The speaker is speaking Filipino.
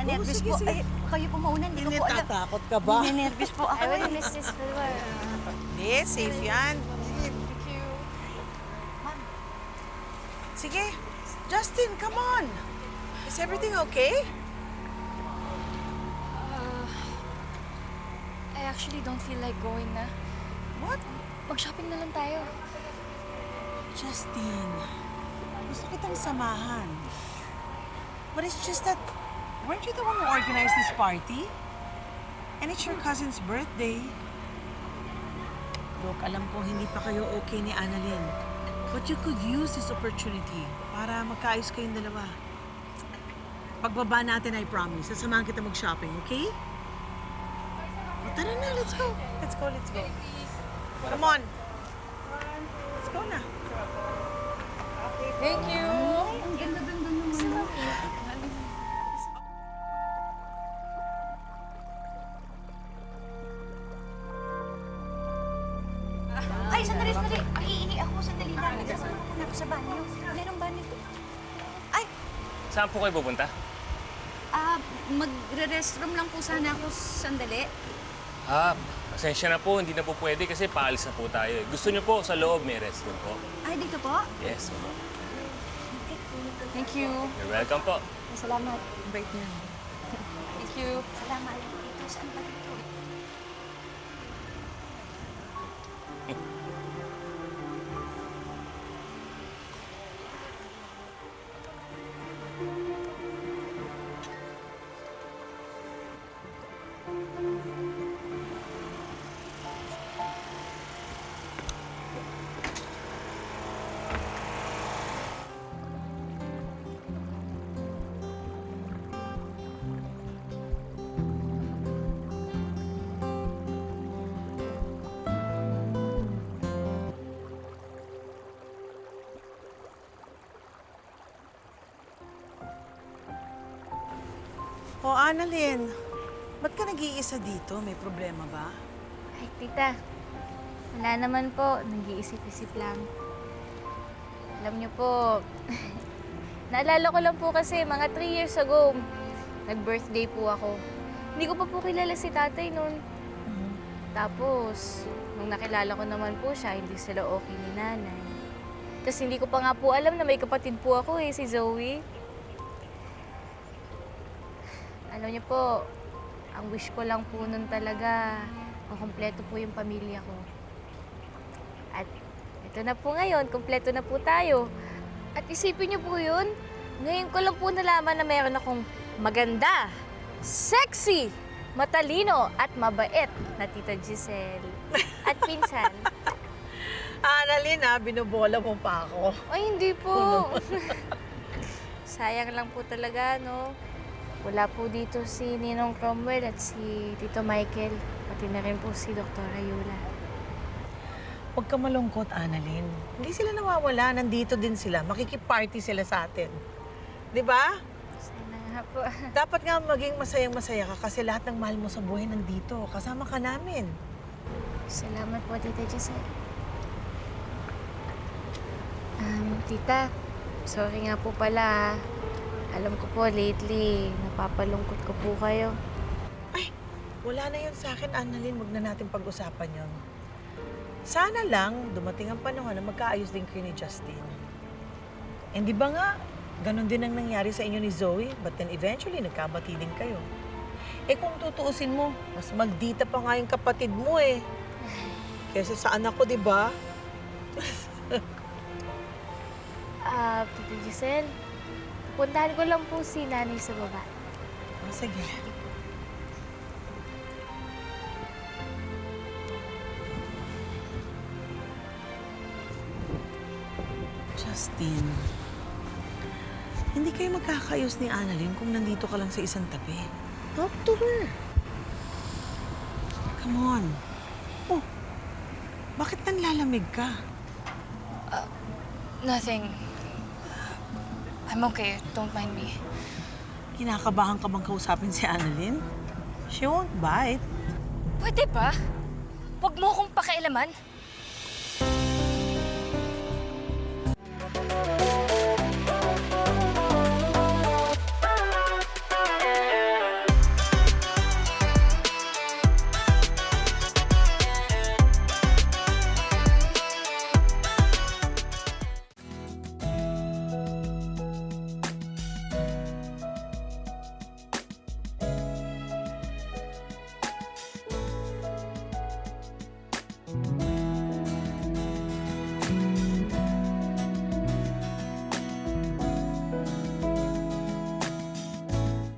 Nanenervous sige, po. sige. Ay, kayo po mauna, hindi ko po alam. Natatakot ka ba? Nanenervous po ako. I will miss this floor. Hindi, safe yan. Thank you. Sige, Justin, come on. Is everything okay? I actually don't feel like going na. What? Mag-shopping na lang tayo. Justin, gusto kitang samahan. But it's just that, weren't you the one who organized this party? And it's your cousin's birthday. Look, alam ko hindi pa kayo okay ni Annalyn. But you could use this opportunity para magkaayos kayong dalawa. Pagbaba natin, I promise, sasamahan kita mag-shopping, okay? O, tara na, let's go. Let's go, let's go. Come on. Let's go na. Thank you. Ang ganda-ganda naman. Ay, sandali, sandali. Iihi ako, sandali lang. Nagsasama ko na ako sa banyo. Merong banyo to. Ay, Saan po kayo pupunta? magre-restroom lang po sana ako sandali. Pasensya na po, hindi na po pwede kasi paalis na po tayo. Gusto niyo po sa loob may restroom po? Ay, dito po? Yes, po. Thank you. You're welcome po. Salamat. Bait niya. Thank you. Salamat. Dito, saan ba dito? O, Annalyn, ba't ka nag-iisa dito? May problema ba? Ay, tita. Wala naman po. Nag-iisip-isip lang. Alam niyo po, naalala ko lang po kasi mga 3 years ago, nag-birthday po ako. Hindi ko pa po kilala si tatay noon. Tapos, nung nakilala ko naman po siya, hindi sila okay ni nanay. Tapos hindi ko pa nga po alam na may kapatid po ako si Zoe. Alam niyo po, ang wish ko lang po nun talaga, makumpleto po yung pamilya ko. At ito na po ngayon, kumpleto na po tayo. At isipin niyo po yun, ngayon ko lang po nalaman na mayroon akong maganda, sexy, matalino at mabait na Tita Giselle. At pinsan. Annalyn, binubola mo pa ako. Ay, hindi po. Sayang lang po talaga, no? Wala po dito si Ninong Cromwell at si Tito Michael. Pati na rin po si Dr. Ayula. Huwag ka malungkot, Annalyn. Hindi sila nawawala. Nandito din sila. Makikiparty sila sa atin. Di ba? Sana nga po. Dapat nga maging masayang-masaya ka kasi lahat ng mahal mo sa buhay nandito. Kasama ka namin. Salamat po, Tita Giselle. Tita, sorry nga po pala. Alam ko po, lately, napapalungkot ko po kayo. Ay, wala na yun sa akin, Annalyn. Huwag na natin pag-usapan yun. Sana lang dumating ang panahon na magkaayos din kayo ni Justin. And di ba nga, ganun din ang nangyari sa inyo ni Zoe, but then eventually nagkabati din kayo. Eh kung tutuusin mo, mas magdita pa nga yung kapatid mo eh. Kesa sa anak ko, di ba? Tita Giselle, puntahan ko lang po si nanay sa baba. Oh, sige. Justin, hindi kayo magkakayos ni Annalyn kung nandito ka lang sa isang tabi. Talk to her. Come on. Oh, bakit nanlalamig ka? Nothing. I'm okay. Don't mind me. Kinakabahan ka bang kausapin si Annalyn? She won't bite. Pwede ba? Huwag mo akong pakialaman.